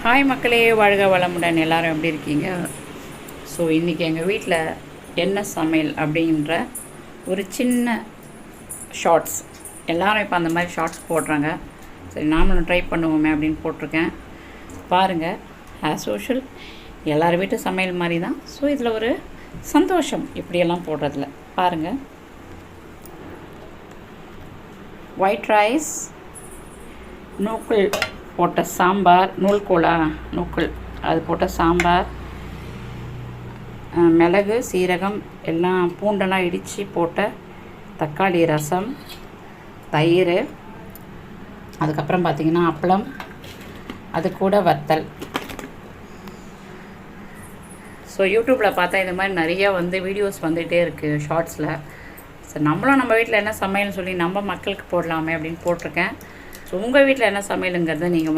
Hi மக்களே, வாழ்க வளமுடன். எல்லோரும் எப்படி இருக்கீங்க? ஸோ இன்றைக்கி எங்கள் வீட்டில் என்ன சமையல் அப்படின்ற ஒரு சின்ன ஷார்ட்ஸ். எல்லோரும் இப்போ அந்த மாதிரி ஷார்ட்ஸ் போடுறாங்க. சரி, நாமளும் ட்ரை பண்ணுவோமே அப்படின்னு போட்டிருக்கேன். பாருங்கள், ஆஸ் யூஷுவல் எல்லார் வீட்டு சமையல் மாதிரி தான். ஸோ இதில் ஒரு சந்தோஷம் இப்படியெல்லாம் போடுறதில்ல. பாருங்கள், ஒயிட் ரைஸ், நூக்கல் போட்ட சாம்பார், நூக்கல் அது போட்ட சாம்பார், மிளகு சீரகம் எல்லாம் பூண்டெல்லாம் இடித்து போட்ட தக்காளி ரசம், தயிர், அதுக்கப்புறம் பார்த்திங்கன்னா அப்பளம், அது கூட வத்தல். ஸோ யூடியூப்பில் பார்த்தா இந்த மாதிரி நிறையா வீடியோஸ் வந்துகிட்டே இருக்குது ஷார்ட்ஸில். ஸோ நம்மளும் நம்ம வீட்டில் என்ன சமையல்னு சொல்லி நம்ம மக்களுக்கு போடலாமே அப்படின்னு போட்டிருக்கேன். ஸோ உங்கள் வீட்டில் என்ன சமையலுங்கிறத நீங்கள்